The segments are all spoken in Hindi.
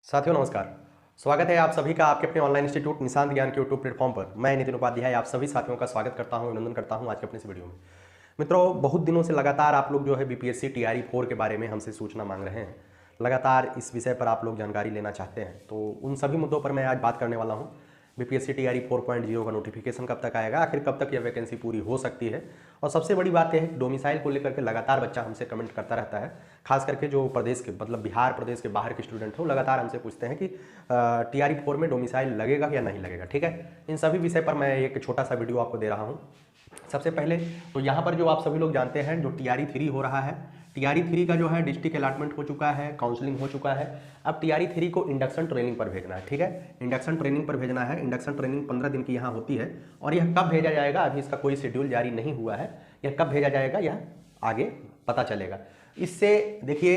साथियों नमस्कार। स्वागत है आप सभी का आपके अपने ऑनलाइन इंस्टीट्यूट निशांत ज्ञान के यूट्यूब प्लेटफॉर्म पर। मैं नितिन उपाध्याय आप सभी साथियों का स्वागत करता हूं, अभिनंदन करता हूं आज के अपने इस वीडियो में। मित्रों, बहुत दिनों से लगातार आप लोग जो है बीपीएससी टीआरई 4 के बारे में हमसे सूचना मांग रहे हैं। लगातार इस विषय पर आप लोग जानकारी लेना चाहते हैं, तो उन सभी मुद्दों पर मैं आज बात करने वाला हूँ। बीपीएससी टीआरई 4.0 का नोटिफिकेशन कब तक आएगा, आखिर कब तक यह वैकेंसी पूरी हो सकती है, और सबसे बड़ी बात यह है डोमिसाइल को लेकर के लगातार बच्चा हमसे कमेंट करता रहता है। खास करके जो प्रदेश के मतलब बिहार प्रदेश के बाहर के स्टूडेंट हो लगातार हमसे पूछते हैं कि टीआरई 4 में डोमिसाइल लगेगा या नहीं लगेगा। ठीक है, इन सभी विषय पर मैं एक छोटा सा वीडियो आपको दे रहा हूँ। सबसे पहले तो यहाँ पर जो आप सभी लोग जानते हैं, जो टीआरई 3 हो रहा है, टीआरई 3 का जो है डिस्ट्रिक्ट अलॉटमेंट हो चुका है, काउंसलिंग हो चुका है। अब टीआरई 3 को इंडक्शन ट्रेनिंग पर भेजना है। ठीक है, इंडक्शन ट्रेनिंग पर भेजना है। इंडक्शन ट्रेनिंग 15 दिन की यहाँ होती है, और यह कब भेजा जाएगा अभी इसका कोई शेड्यूल जारी नहीं हुआ है। यह कब भेजा जाएगा यह आगे पता चलेगा। इससे देखिए,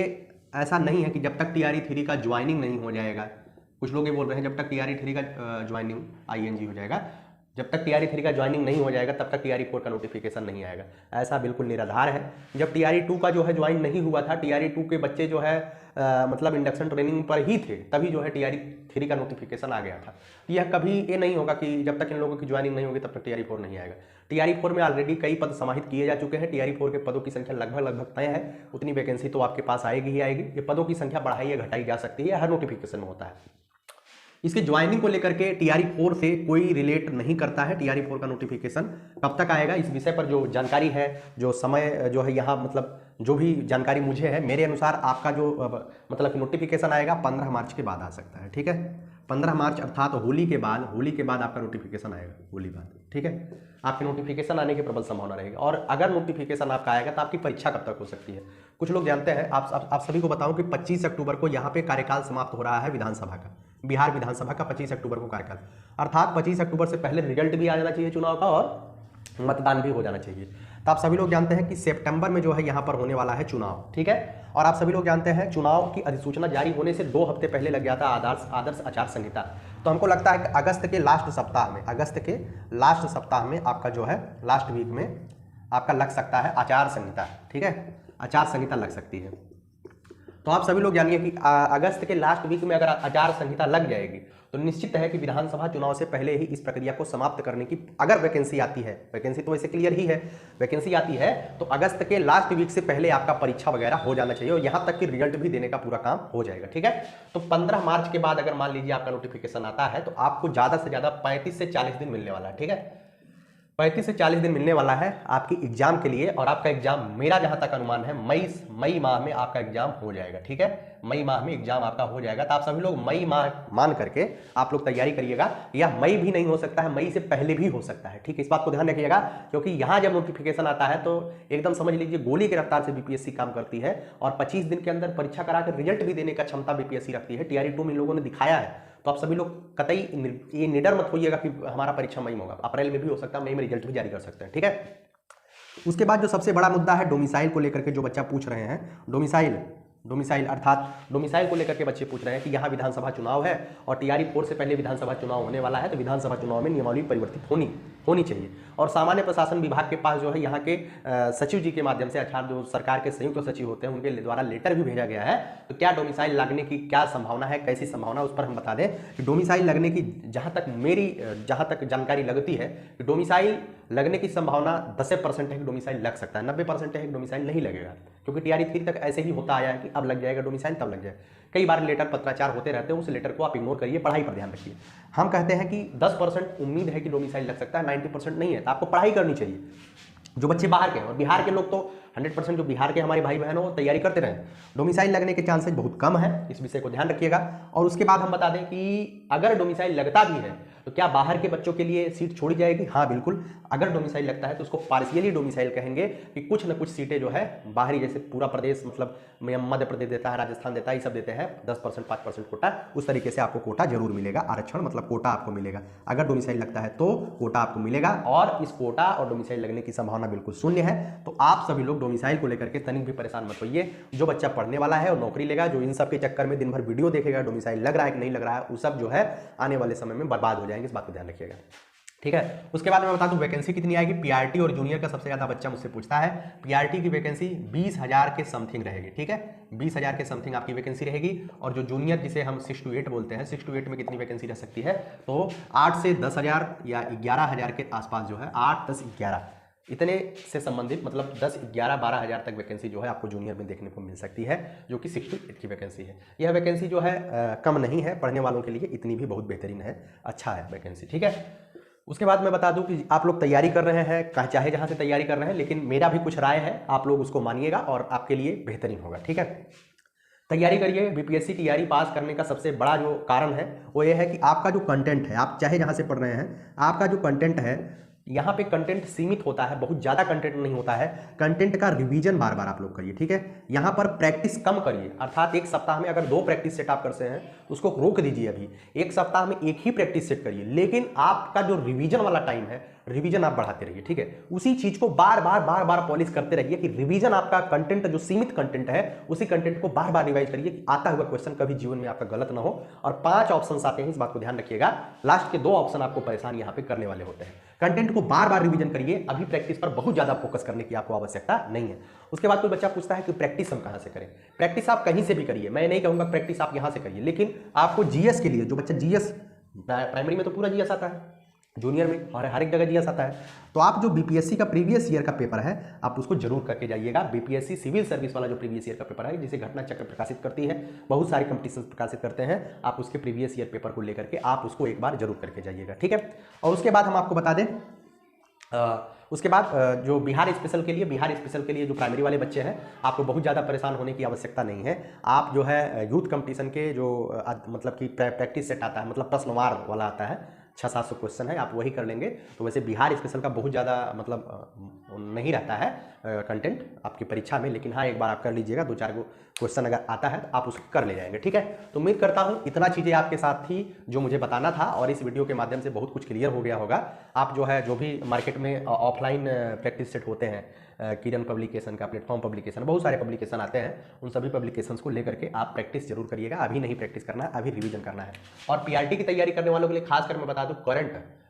ऐसा नहीं है कि जब तक टीआरई 3 का ज्वाइनिंग नहीं हो जाएगा, कुछ लोग ये बोल रहे हैं जब तक टीआरई 3 का ज्वाइनिंग आईएनजी हो जाएगा, जब तक टीआरई 3 का ज्वाइनिंग नहीं हो जाएगा तब तक टीआरई 4 का नोटिफिकेशन नहीं आएगा। ऐसा बिल्कुल निराधार है। जब टीआरई 2 का जो है ज्वाइन नहीं हुआ था, टीआरई 2 के बच्चे जो है मतलब इंडक्शन ट्रेनिंग पर ही थे, तभी जो है टीआरई 3 का नोटिफिकेशन आ गया था। यह कभी ये नहीं होगा कि जब तक इन लोगों की ज्वाइनिंग नहीं होगी तब तक टीआरई 4 नहीं आएगा। टीआरई 4 में ऑलरेडी कई पद समाहित किए जा चुके हैं। टीआरई 4 के पदों की संख्या लगभग तय है। उतनी वैकेंसी तो आपके पास आएगी ही आएगी। ये पदों की संख्या बढ़ाई या घटाई जा सकती है, हर नोटिफिकेशन में होता है। इसके ज्वाइनिंग को लेकर के टीआरई 4 से कोई रिलेट नहीं करता है। टीआरई 4 का नोटिफिकेशन कब तक आएगा इस विषय पर जो जानकारी है, जो समय जो है यहाँ मतलब जो भी जानकारी मुझे है, मेरे अनुसार आपका जो मतलब नोटिफिकेशन आएगा 15 मार्च के बाद आ सकता है। ठीक है, 15 मार्च अर्थात होली के बाद आपका नोटिफिकेशन आएगा। होली बाद, ठीक है, आपके नोटिफिकेशन आने की प्रबल संभावना रहेगी। और अगर नोटिफिकेशन आपका आएगा तो आपकी परीक्षा कब तक हो सकती है। कुछ लोग जानते हैं, आप सभी को बताऊं कि 25 अक्टूबर को यहाँ पे कार्यकाल समाप्त हो रहा है विधानसभा का, बिहार विधानसभा का 25 अक्टूबर को कार्यकाल, अर्थात 25 अक्टूबर से पहले रिजल्ट भी आ जाना चाहिए चुनाव का और मतदान भी हो जाना चाहिए। तो आप सभी लोग जानते हैं कि सितंबर में जो है यहाँ पर होने वाला है चुनाव। ठीक है, और आप सभी लोग जानते हैं चुनाव की अधिसूचना जारी होने से 2 हफ्ते पहले लग गया था आदर्श आचार संहिता। तो हमको लगता है कि अगस्त के लास्ट सप्ताह में आपका जो है लास्ट वीक में आपका लग सकता है आचार संहिता। ठीक है, आचार संहिता लग सकती है। तो आप सभी लोग जानिए कि अगस्त के लास्ट वीक में अगर आचार संहिता लग जाएगी तो निश्चित है कि विधानसभा चुनाव से पहले ही इस प्रक्रिया को समाप्त करने की अगर वैकेंसी आती है, वैकेंसी तो वैसे क्लियर ही है, वैकेंसी आती है तो अगस्त के लास्ट वीक से पहले आपका परीक्षा वगैरह हो जाना चाहिए और यहां तक कि रिजल्ट भी देने का पूरा काम हो जाएगा। ठीक है, तो 15 मार्च के बाद अगर मान लीजिए आपका नोटिफिकेशन आता है तो आपको ज्यादा से ज्यादा 35 से 40 दिन मिलने वाला है। ठीक है, 35 से 40 दिन मिलने वाला है आपकी एग्जाम के लिए, और आपका एग्जाम मेरा जहां तक अनुमान है मई माह में आपका एग्जाम हो जाएगा। ठीक है, मई माह में एग्जाम आपका हो जाएगा। तो आप सभी लोग मई माह मान करके आप लोग तैयारी करिएगा। या मई भी नहीं हो सकता है, मई से पहले भी हो सकता है। ठीक है, इस बात को ध्यान रखिएगा, क्योंकि यहां जब नोटिफिकेशन आता है तो एकदम समझ लीजिए गोली की रफ्तार से बीपीएससी काम करती है और 25 दिन के अंदर परीक्षा कराकर रिजल्ट भी देने का क्षमता बीपीएससी रखती है। टीआरई 2 में इन लोगों ने दिखाया है। तो आप सभी लोग कतई ये निडर मत होइएगा कि हमारा परीक्षा मई में होगा, अप्रैल में भी हो सकता है, मई में रिजल्ट भी जारी कर सकते हैं। ठीक है, उसके बाद जो सबसे बड़ा मुद्दा है डोमिसाइल को लेकर के जो बच्चा पूछ रहे हैं, डोमिसाइल अर्थात डोमिसाइल को लेकर के बच्चे पूछ रहे हैं कि यहाँ विधानसभा चुनाव है और टीआरई 4 से पहले विधानसभा चुनाव होने वाला है, तो विधानसभा चुनाव में नियमावली परिवर्तित होनी चाहिए। और सामान्य प्रशासन विभाग के पास जो है यहाँ के सचिव जी के माध्यम से, अर्थात जो सरकार के संयुक्त सचिव होते हैं उनके द्वारा लेटर भी भेजा गया है। तो क्या डोमिसाइल लगने की क्या संभावना है, कैसी संभावना, उस पर हम बता दें कि डोमिसाइल लगने की जहाँ तक जानकारी लगती है कि डोमिसाइल लगने की संभावना 10% है कि डोमिसाइल लग सकता है, 90% है कि डोमिसाइल नहीं लगेगा, क्योंकि टीआरई 3 तक ऐसे ही होता आया है कि अब लग जाएगा डोमिसाइल तब लग जाएगा। कई बार लेटर पत्राचार होते रहते हैं, उस लेटर को आप इग्नोर करिए, पढ़ाई पर ध्यान रखिए। हम कहते हैं कि 10% उम्मीद है कि डोमिसाइल लग सकता है, 90% नहीं है, तो आपको पढ़ाई करनी चाहिए। जो बच्चे बाहर के हैं, और बिहार के लोग तो 100% जो बिहार के हमारे भाई बहन हो तैयारी करते रहें, डोमिसाइल लगने के चांसेस बहुत कम है, इस विषय को ध्यान रखिएगा। और उसके बाद हम बता दें कि अगर डोमिसाइल लगता भी है तो क्या बाहर के बच्चों के लिए सीट छोड़ी जाएगी? हाँ बिल्कुल, अगर डोमिसाइल लगता है तो उसको पार्शियली डोमिसाइल कहेंगे कि कुछ न कुछ सीटें जो है बाहरी, जैसे पूरा प्रदेश मतलब मध्य प्रदेश देता है, राजस्थान देता है, ये सब देते हैं 10% 5% कोटा, उस तरीके से आपको कोटा जरूर मिलेगा, आरक्षण मतलब कोटा आपको मिलेगा। अगर डोमिसाइल लगता है तो कोटा आपको मिलेगा, और इस कोटा और डोमिसाइल लगने की संभावना बिल्कुल शून्य है। तो आप सभी लोग डोमिसाइल को लेकर के तनिक भी परेशान मत होइए। जो बच्चा पढ़ने वाला है और नौकरी लेगा, जो इन सब के चक्कर में दिन भर वीडियो देखेगा डोमिसाइल लग रहा है कि नहीं लग रहा है, वो सब जो है आने वाले समय में बर्बाद हो जाएंगे, इस बात को ध्यान रखिएगा। ठीक है। उसके बाद मैं बता दूं वैकेंसी कितनी आएगी। पीआरटी और जूनियर का सबसे ज़्यादा बच्चा मुझसे पूछता है। पीआरटी की वैकेंसी 20,000 के समथिंग रहेगी। ठीक है, 20,000 के समथिंग आपकी वैकेंसी रहेगी। और जो जूनियर जिसे हम 6 to 8 बोलते हैं, 6 to 8 में कितनी वैकेंसी रह सकती है, तो 8 से 10,000 या 11,000 के आसपास जो है, 8, 10, 11 इतने से संबंधित, मतलब 10, 11, 12,000 तक वैकेंसी जो है आपको जूनियर में देखने को मिल सकती है, जो कि 6 to 8 की वैकेंसी है। यह वैकेंसी जो है कम नहीं है, पढ़ने वालों के लिए इतनी भी बहुत बेहतरीन है, अच्छा है वैकेंसी। ठीक है। उसके बाद मैं बता दूं कि आप लोग तैयारी कर रहे हैं, चाहे जहां से तैयारी कर रहे हैं, लेकिन मेरा भी कुछ राय है, आप लोग उसको मानिएगा और आपके लिए बेहतरीन होगा। ठीक है, तैयारी करिए। बीपीएससी टीआरई पास करने का सबसे बड़ा जो कारण है वो ये है कि आपका जो कंटेंट है, आप चाहे जहां से पढ़ रहे हैं, आपका जो कंटेंट है, यहाँ पे कंटेंट सीमित होता है, बहुत ज़्यादा कंटेंट नहीं होता है। कंटेंट का रिवीजन बार बार आप लोग करिए। ठीक है, यहाँ पर प्रैक्टिस कम करिए, अर्थात एक सप्ताह में अगर 2 प्रैक्टिस सेट आप करते हैं तो उसको रोक दीजिए। अभी एक सप्ताह में 1 ही प्रैक्टिस सेट करिए, लेकिन आपका जो रिवीजन वाला टाइम है, रिवीजन आप बढ़ाते रहिए। ठीक है, उसी चीज को बार बार पॉलिश करते रहिए कि रिवीजन आपका कंटेंट जो सीमित कंटेंट है, उसी कंटेंट को बार बार रिवाइज करिए कि आता हुआ क्वेश्चन कभी जीवन में आपका गलत ना हो। और 5 ऑप्शन आते हैं, इस बात को ध्यान रखिएगा, लास्ट के 2 ऑप्शन आपको परेशान यहाँ पे करने वाले होते हैं। कंटेंट को बार बार रिवीजन करिए, अभी प्रैक्टिस पर बहुत ज्यादा फोकस करने की आपको आवश्यकता नहीं है। उसके बाद कोई बच्चा पूछता है कि प्रैक्टिस हम कहां से करें। प्रैक्टिस आप कहीं से भी करिए, मैं नहीं कहूंगा प्रैक्टिस आप यहां से करिए, लेकिन आपको जीएस के लिए, जो बच्चा जीएस प्राइमरी में तो पूरा जीएस आता है, जूनियर में और हर एक जगह जीएस आता है, तो आप जो बीपीएससी का प्रीवियस ईयर का पेपर है आप उसको जरूर करके जाइएगा। बीपीएससी सिविल सर्विस वाला जो प्रीवियस ईयर का पेपर है, जिसे घटना चक्र प्रकाशित करती है, बहुत सारे कंपटीशन प्रकाशित करते हैं, आप उसके प्रीवियस ईयर पेपर को लेकर के आप उसको एक बार जरूर करके जाइएगा। ठीक है, और उसके बाद हम आपको बता दें, उसके बाद जो बिहार स्पेशल के लिए जो प्राइमरी वाले बच्चे हैं, आपको बहुत ज़्यादा परेशान होने की आवश्यकता नहीं है। आप जो है यूथ कंपटीशन के जो मतलब कि प्रैक्टिस सेट आता है, मतलब प्रश्नवार वाला आता है, 600-700 क्वेश्चन है, आप वही कर लेंगे। तो वैसे बिहार स्पेशल का बहुत ज़्यादा मतलब नहीं रहता है कंटेंट आपकी परीक्षा में, लेकिन हाँ एक बार आप कर लीजिएगा, 2-4 क्वेश्चन अगर आता है तो आप उसको कर ले जाएंगे। ठीक है, तो उम्मीद करता हूँ इतना चीज़ें आपके साथ थी जो मुझे बताना था, और इस वीडियो के माध्यम से बहुत कुछ क्लियर हो गया होगा। आप जो है, जो भी मार्केट में ऑफलाइन प्रैक्टिस सेट होते हैं, किरण पब्लिकेशन का, प्लेटफॉर्म पब्लिकेशन, बहुत सारे पब्लिकेशन आते हैं, उन सभी पब्लिकेशंस को लेकर के आप प्रैक्टिस जरूर करिएगा। अभी नहीं प्रैक्टिस करना है, अभी रिवीजन करना है। और पीआरटी की तैयारी करने वालों के लिए खासकर मैं बता दूं,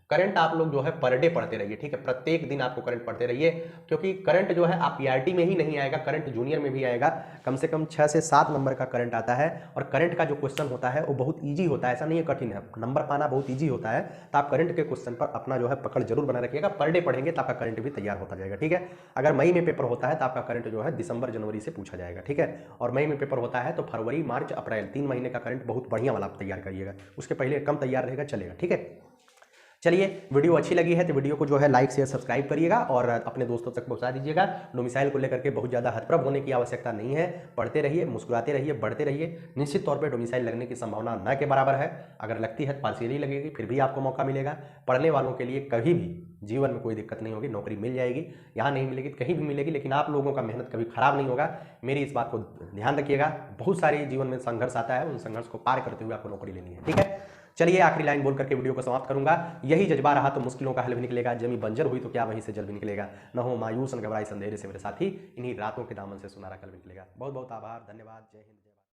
करंट आप लोग जो है पर डे पढ़ते रहिए। ठीक है, प्रत्येक दिन आपको करंट पढ़ते रहिए, क्योंकि करंट जो है आप पीआरटी में ही नहीं आएगा, करंट जूनियर में भी आएगा। कम से कम 6 से 7 नंबर का करंट आता है, और करंट का जो क्वेश्चन होता है वो बहुत ईजी होता है, ऐसा नहीं है कठिन है, नंबर पाना बहुत ईजी होता है। तो आप करंट के क्वेश्चन पर अपना जो है पकड़ जरूर बना रखिएगा, पर डे पढ़ेंगे तो आपका करंट भी तैयार होता जाएगा। ठीक है, अगर मई में पेपर होता है तो आपका करंट जो है दिसंबर जनवरी से पूछा जाएगा। ठीक है, और मई में पेपर होता है तो फरवरी, मार्च, अप्रैल 3 महीने का करंट बहुत बढ़िया वाला आप तैयार करिएगा, उसके पहले कम तैयार रहेगा, चलेगा। ठीक है, चलिए, वीडियो अच्छी लगी है तो वीडियो को जो है लाइक शेयर सब्सक्राइब करिएगा और अपने दोस्तों तक पहुंचा दीजिएगा। डोमिसाइल को लेकर के बहुत ज़्यादा हतप्रभ होने की आवश्यकता नहीं है, पढ़ते रहिए, मुस्कुराते रहिए, बढ़ते रहिए। निश्चित तौर पे डोमिसाइल लगने की संभावना न के बराबर है, अगर लगती है तो पार्शियली लगेगी, फिर भी आपको मौका मिलेगा। पढ़ने वालों के लिए कभी भी जीवन में कोई दिक्कत नहीं होगी, नौकरी मिल जाएगी, यहाँ नहीं मिलेगी कहीं भी मिलेगी, लेकिन आप लोगों का मेहनत कभी खराब नहीं होगा, मेरी इस बात को ध्यान रखिएगा। बहुत सारे जीवन में संघर्ष आता है, उन संघर्ष को पार करते हुए आपको नौकरी लेनी है। ठीक है, चलिए आखिरी लाइन बोल करके वीडियो को समाप्त करूंगा। यही जज्बा रहा तो मुश्किलों का हल भी निकलेगा, जमी बंजर हुई तो क्या वहीं से जल भी निकलेगा। न हो मायूस न घबराई संदेह से मेरे साथी, इन्हीं रातों के दामन से सुनहरा कल भी निकलेगा। बहुत बहुत आभार, धन्यवाद, जय हिंद।